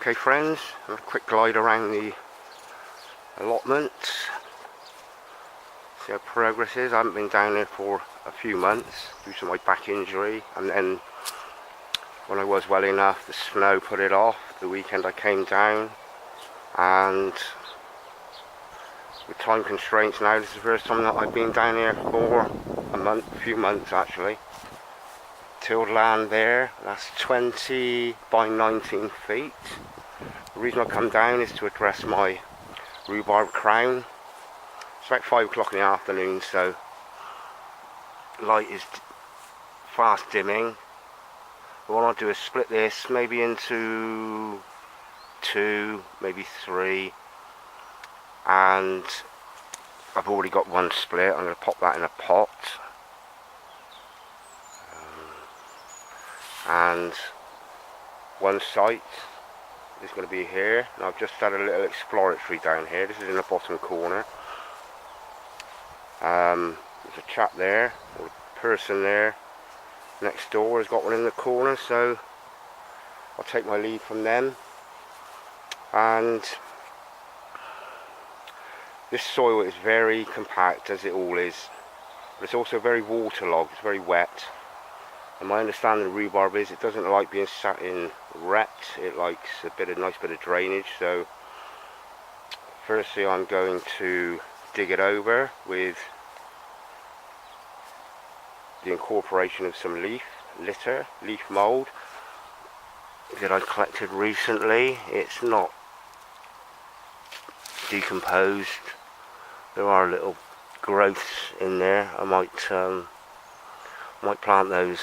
Okay friends, a quick glide around the allotments, see how progress is. I haven't been down there for a few months due to my back injury, and then when I was well enough, the snow put it off. The weekend I came down, and with time constraints now, this is the first time that I've been down here for a few months actually. Tilled land there, that's 20 by 19 feet. The reason I come down is to address my rhubarb crown. It's about 5 o'clock in the afternoon, so light is fast dimming. But what I'll do is split this maybe into 2, maybe 3, and I've already got one split. I'm going to pop that in a pot. And one site is going to be here, and I've just had a little exploratory down here. This is in the bottom corner. There's a chap there, or a person there next door has got one in the corner, so I'll take my lead from them. And this soil is very compact, as it all is, but it's also very waterlogged, it's very wet. And my understanding of rhubarb is it doesn't like being sat in ruts, it likes a nice bit of drainage. So firstly I'm going to dig it over with the incorporation of some leaf mould that I collected recently. It's not decomposed, there are little growths in there. I might plant those,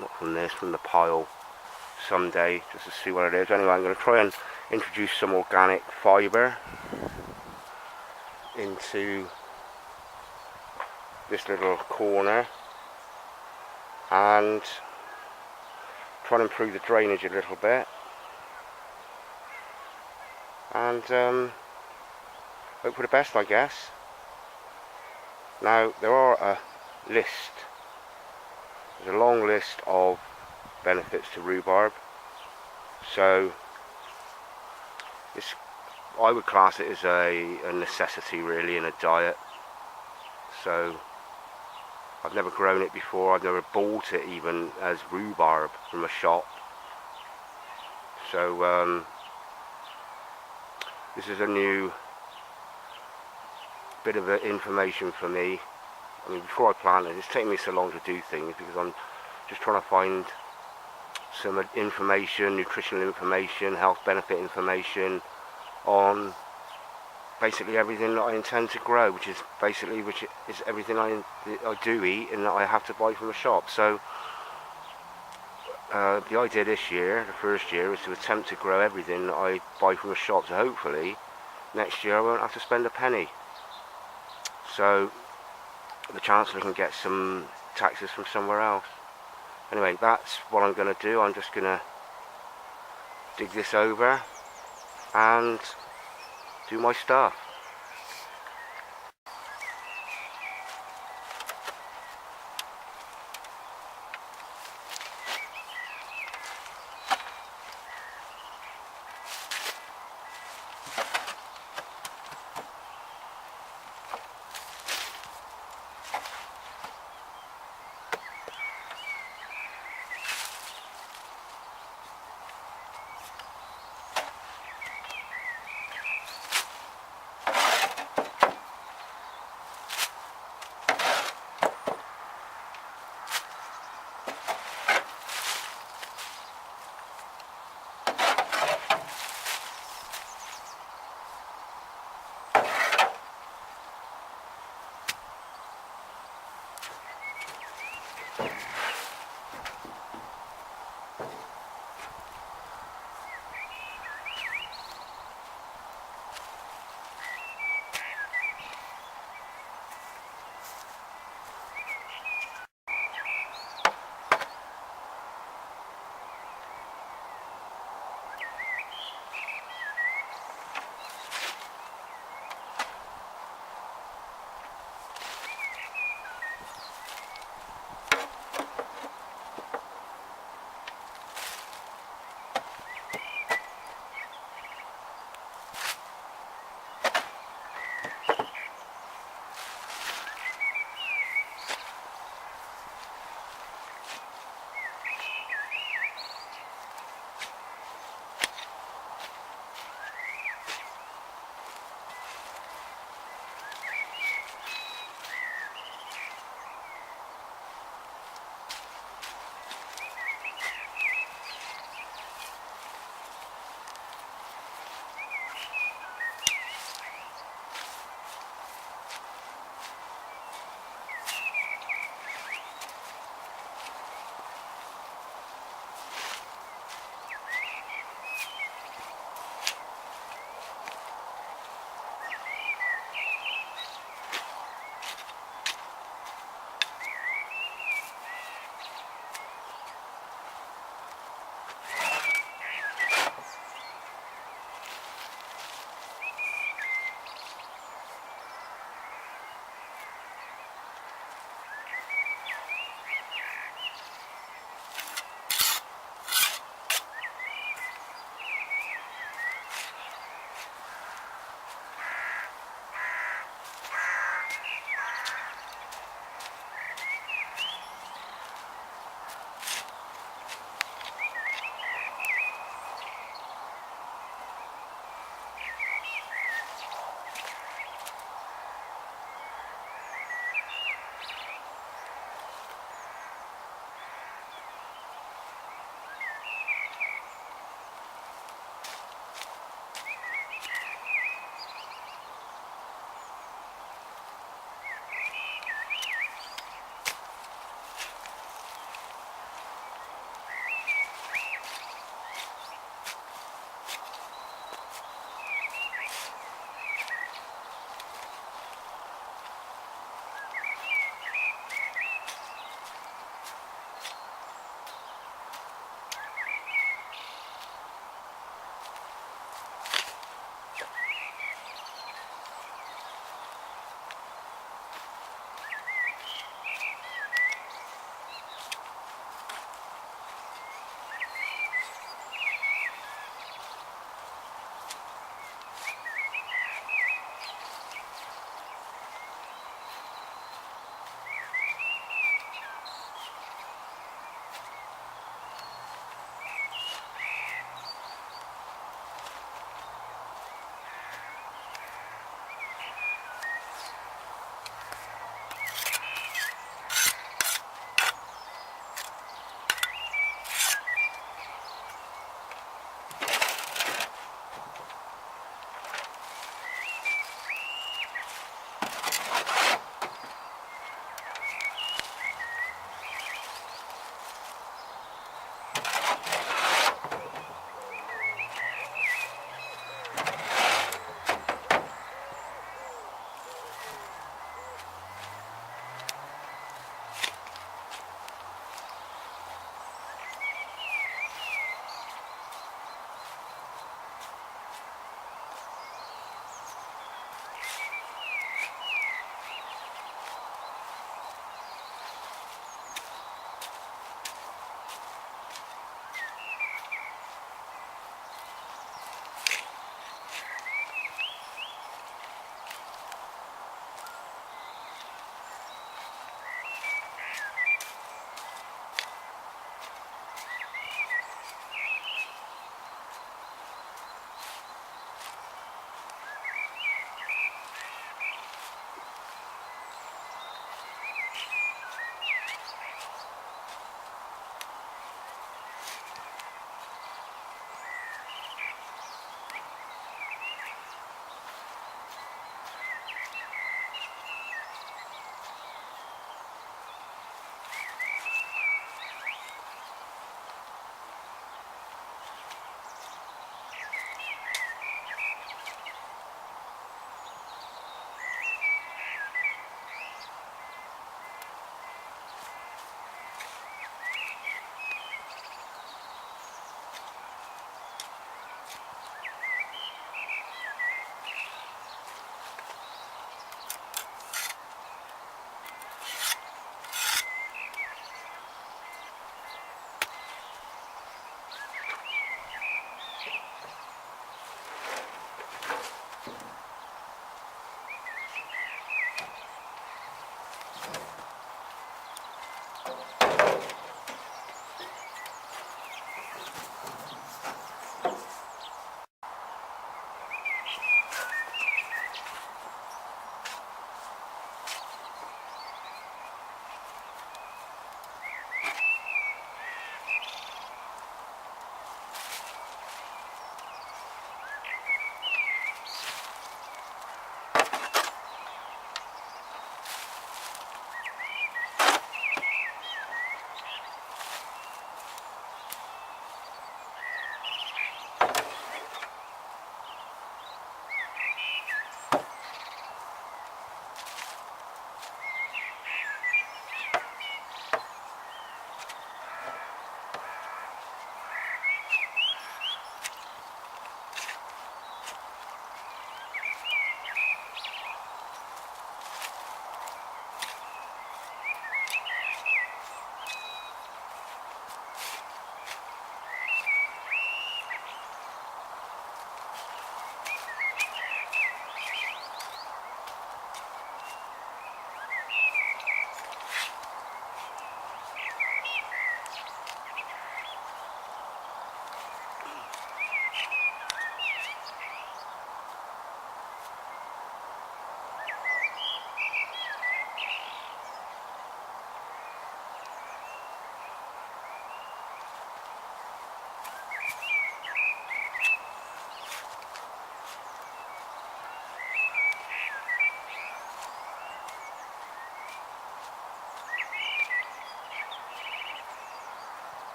not from this, from the pile someday, just to see what it is. Anyway, I'm going to try and introduce some organic fibre into this little corner and try and improve the drainage a little bit, and hope for the best, I guess. Now there are there's a long list of benefits to rhubarb, so I would class it as a necessity really in a diet. So I've never grown it before, I've never bought it even as rhubarb from a shop. So this is a new bit of information for me. I mean, before I planted, it's taken me so long to do things because I'm just trying to find some information, nutritional information, health benefit information on basically everything that I intend to grow, which is everything I do eat and that I have to buy from a shop. So the idea this year, the first year, is to attempt to grow everything that I buy from a shop. So hopefully next year I won't have to spend a penny. So the chance I can get some taxes from somewhere else. Anyway, that's what I'm going to do. I'm just going to dig this over and do my stuff.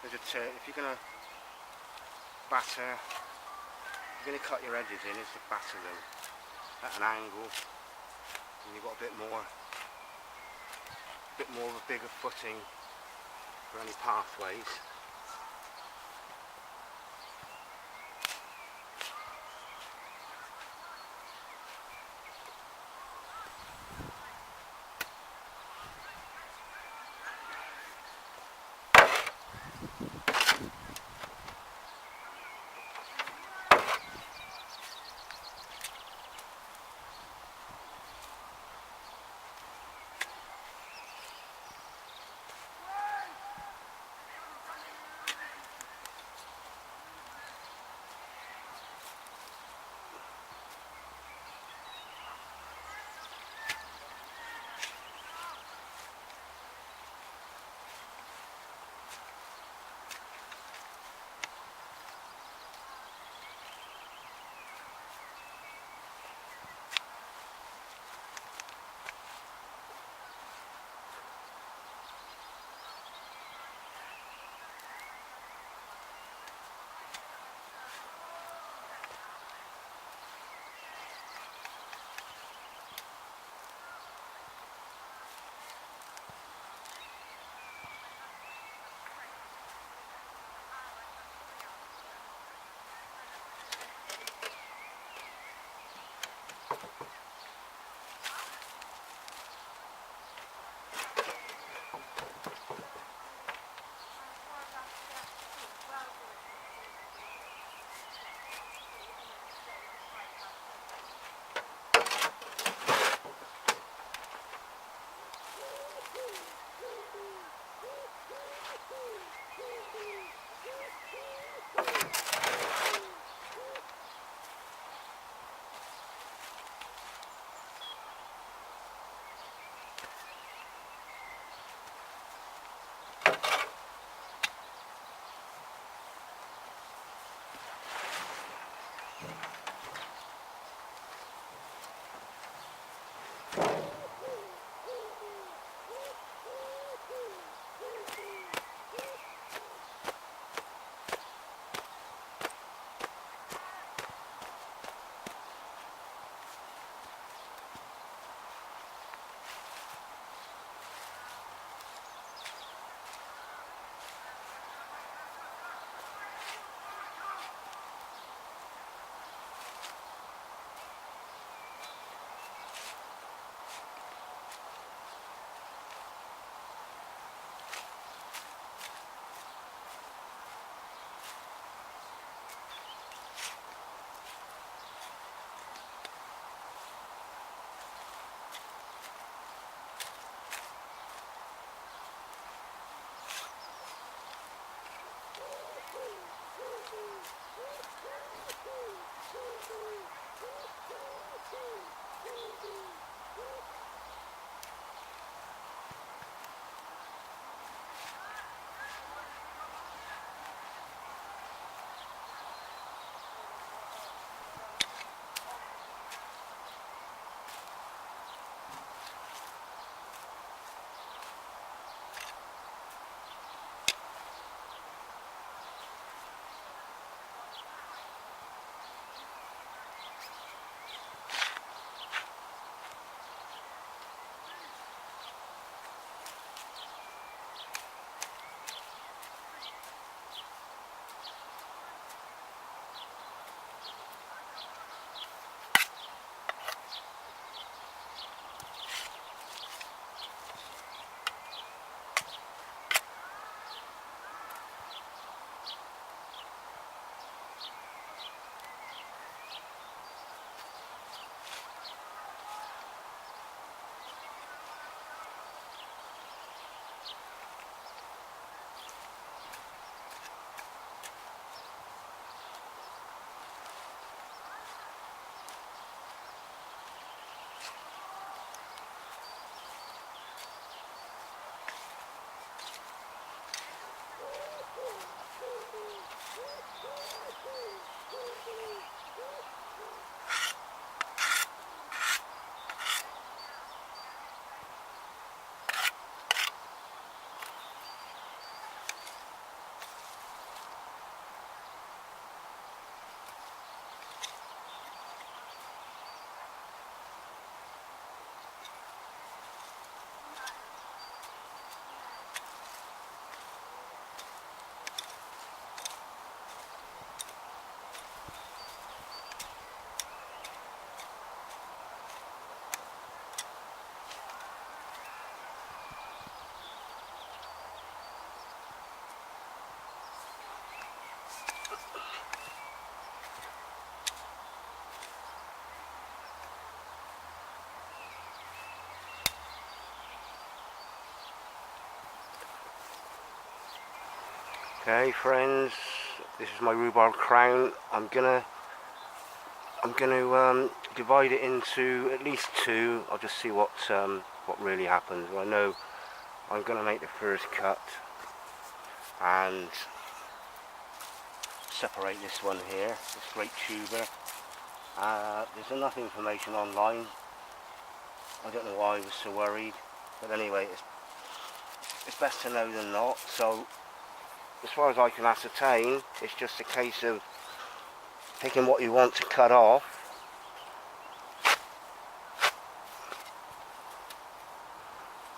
There's a tip. If you're going to batter, you're going to cut your edges in, is to batter them at an angle, and you've got a bit more of a bigger footing for any pathways. Okay friends, this is my rhubarb crown. I'm gonna divide it into at least two. I'll just see what really happens. I know I'm gonna make the first cut and separate this one here, this great tuber. There's enough information online. I don't know why I was so worried, but anyway, it's best to know than not. So as far as I can ascertain, it's just a case of picking what you want to cut off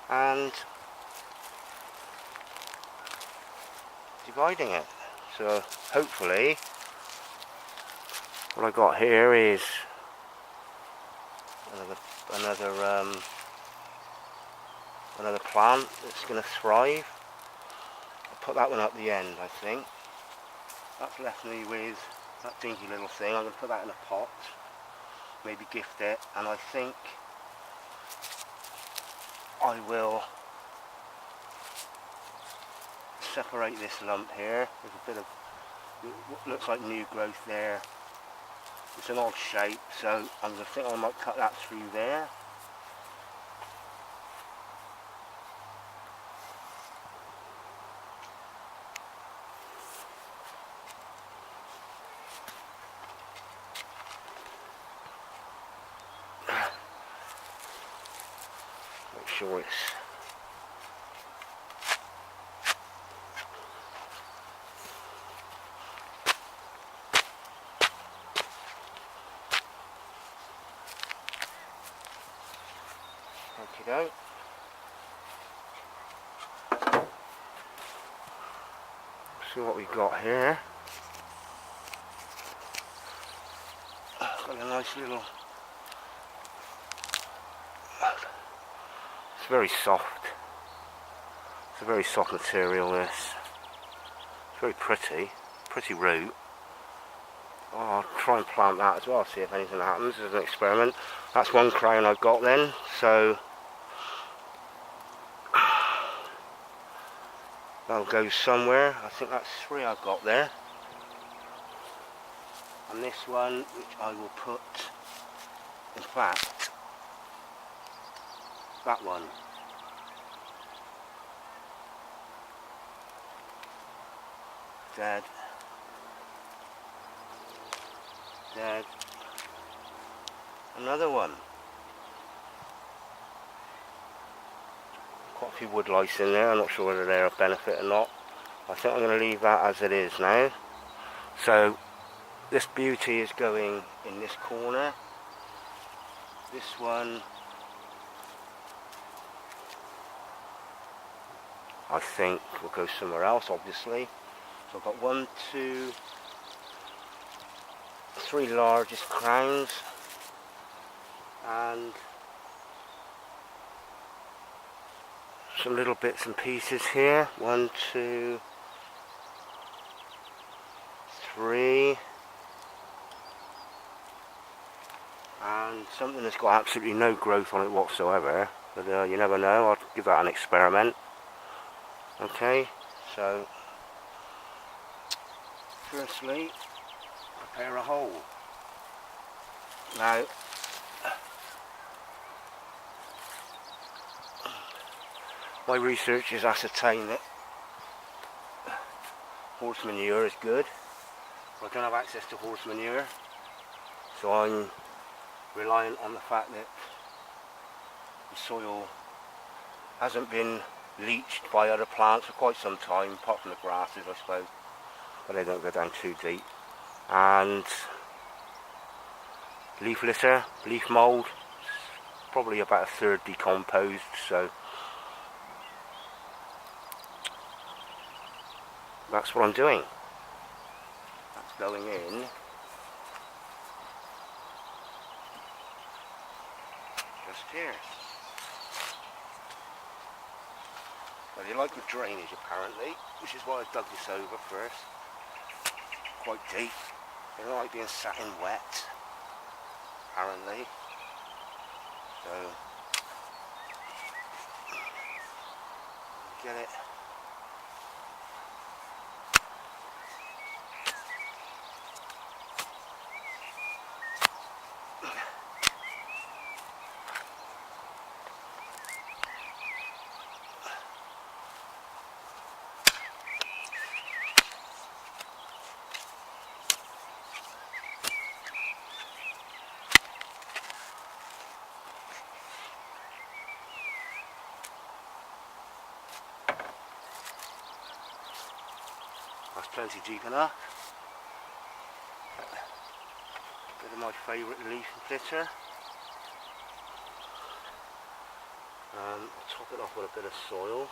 and dividing it. So hopefully what I got here is another plant that's going to thrive. I'll put that one up the end, I think. That's left me with that dinky little thing. I'm going to put that in a pot, maybe gift it, and I think I will separate this lump here. There's a bit of what looks like new growth there. It's an odd shape, so I'm going to think I might cut that through there. Make sure it's okay. See what we've got here. Got a nice little. It's very soft. It's a very soft material. This. It's very pretty root. Oh, I'll try and plant that as well. See if anything happens as an experiment. That's one crown I've got then. So. That'll go somewhere. I think that's 3 I've got there. And this one, which I will put, in fact, that one. Dead. Dead. Another one. Quite a few wood lice in there. I'm not sure whether they're of benefit or not. I think I'm going to leave that as it is now. So this beauty is going in this corner. This one I think will go somewhere else, obviously. So I've got 1, 2, 3 largest crowns and some little bits and pieces here. 1, 2, 3, and something that's got absolutely no growth on it whatsoever, but you never know. I'll give that an experiment. Okay, so firstly prepare a hole. Now my research has ascertained that horse manure is good. I don't have access to horse manure, so I'm reliant on the fact that the soil hasn't been leached by other plants for quite some time, apart from the grasses I suppose, but they don't go down too deep. And leaf litter, leaf mould, probably about 1/3 decomposed, so that's what I'm doing. That's going in just here. Well, they like the drainage apparently, which is why I dug this over first. Quite deep. They don't like being sat in wet, apparently. So get it That's plenty deep enough. Bit of my favourite leaf litter. I'll top it off with a bit of soil.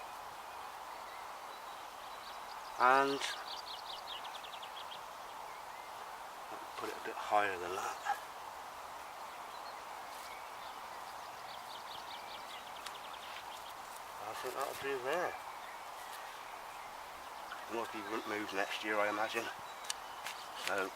And put it a bit higher than that. I think that'll do there. It must be moved next year, I imagine. So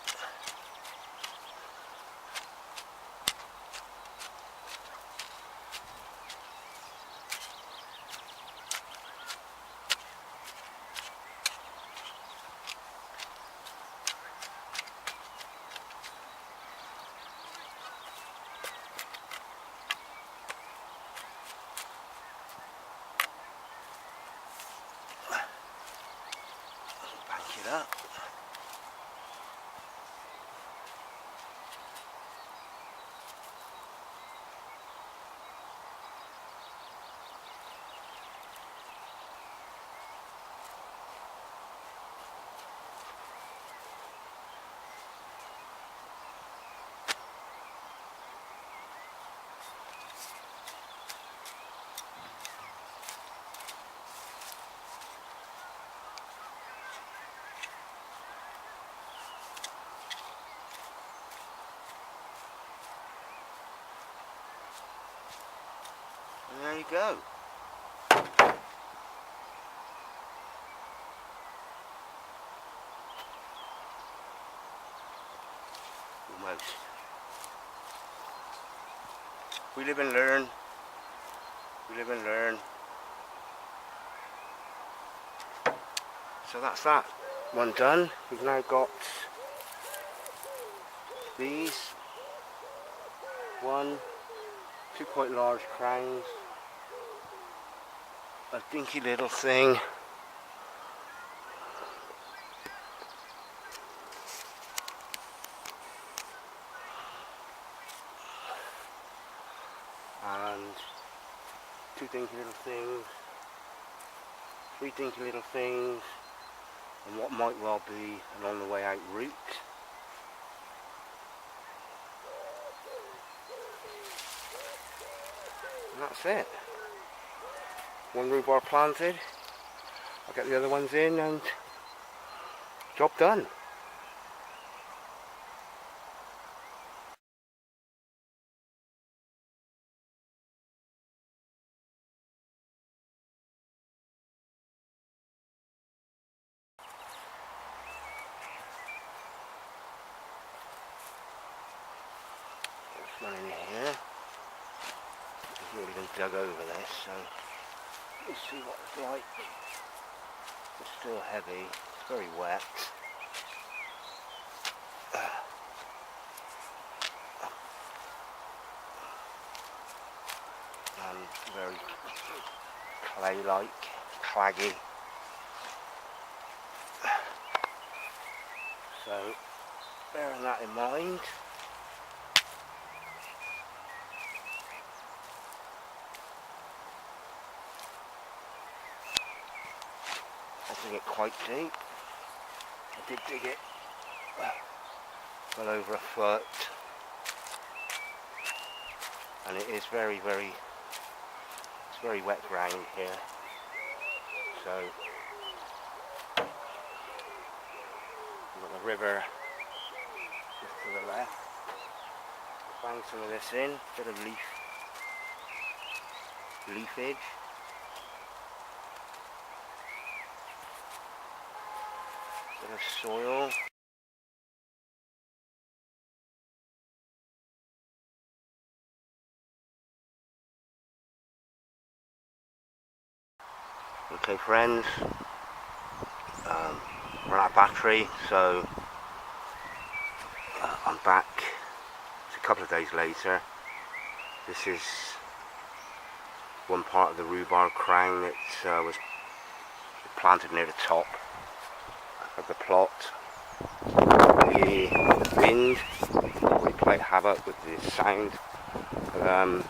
bank it up. And there you go. Almost. We live and learn. We live and learn. So that's that one done. We've now got these. Two quite large crowns. A dinky little thing. And two dinky little things. Three dinky little things. And what might well be an on the way out root. And that's it. One rhubarb planted. I'll get the other ones in and job done. There's one in here. I've already been dug over this, so let's see what it's like. It's still heavy, it's very wet. And very clay-like, claggy. So, bearing that in mind, I dig it quite deep. I did dig it well over a foot, and it is very wet ground here. So we've got the river just to the left. Bang some of this in, bit of leafage. Bit of soil. Okay friends, run out of battery, so I'm back. It's a couple of days later. This is one part of the rhubarb crown that was planted near the top of the plot. The wind really played havoc with the sound. I'll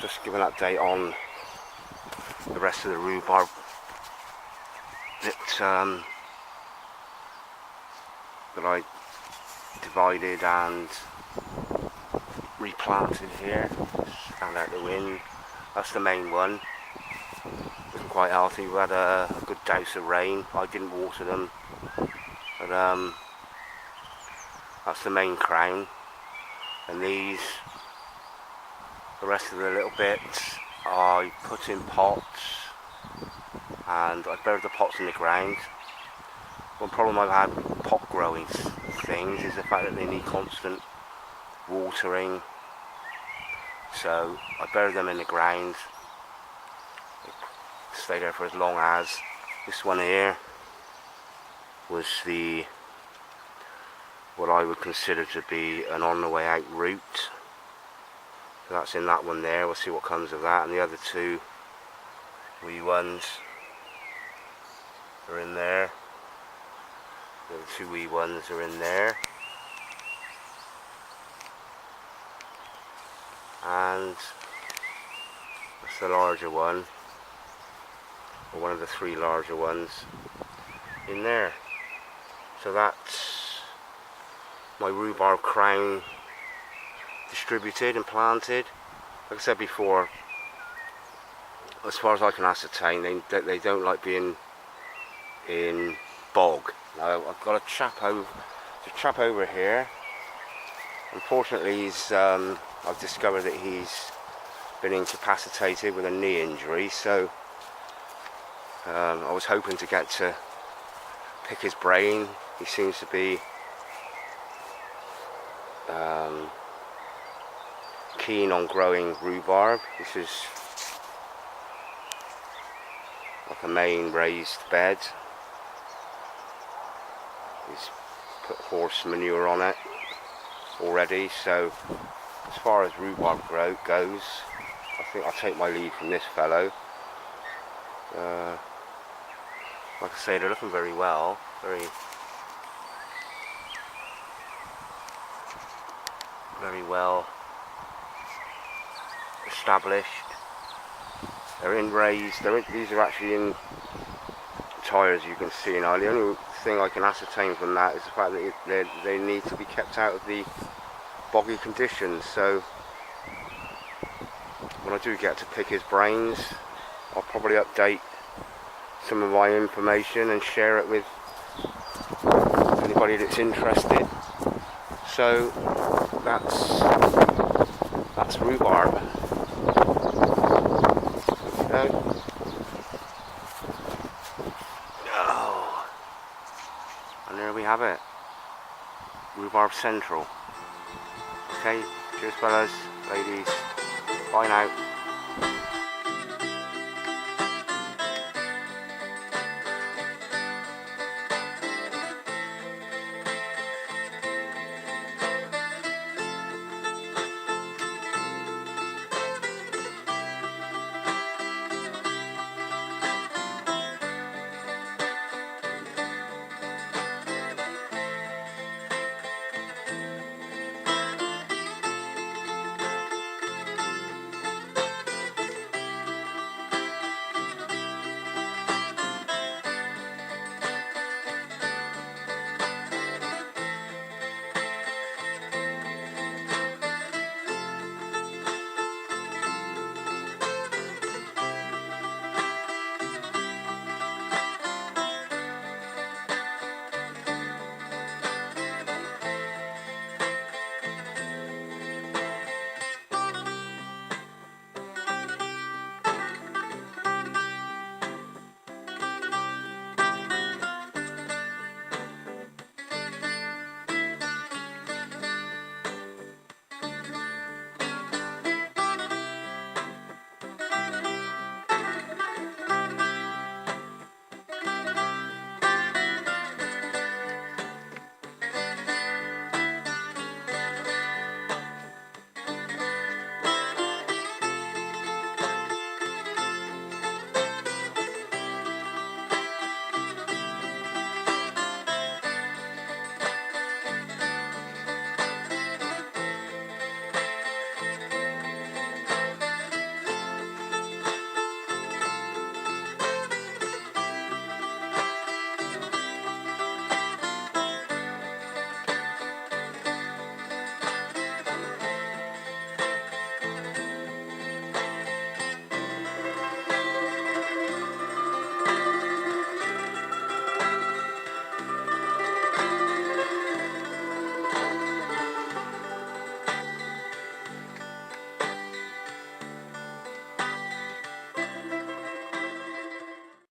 just give an update on the rest of the rhubarb that that I divided and replanted here. Stand out the wind. That's the main one. Wasn't quite healthy. We had a good dose of rain. I didn't water them, but that's the main crown. And these, the rest of the little bits, I put in pots, and I buried the pots in the ground. One problem I've had with pot growing things is the fact that they need constant watering. So I buried them in the ground. They stay there for as long as. This one here was what I would consider to be an on the way out root. So that's in that one there. We'll see what comes of that. And the other two wee ones are in there. The other two wee ones are in there. And that's the larger one, or one of the three larger ones in there. So that's my rhubarb crown distributed and planted. Like I said before, as far as I can ascertain, they don't like being in bog. Now I've got a chap over here. Unfortunately, I've discovered that he's been incapacitated with a knee injury, so I was hoping to get to pick his brain. He seems to be keen on growing rhubarb. This is like a main raised bed. He's put horse manure on it already, so as far as rhubarb growth goes, I think I'll take my lead from this fellow. Like I say, they're looking very well, very well established. They're in raised. These are actually in tyres, you can see now. The only thing I can ascertain from that is the fact that they need to be kept out of the boggy conditions. So when I do get to pick his brains, I'll probably update some of my information and share it with anybody that's interested. So that's rhubarb. Oh, and there we have it, Rhubarb Central. Okay, cheers fellas, ladies, bye now.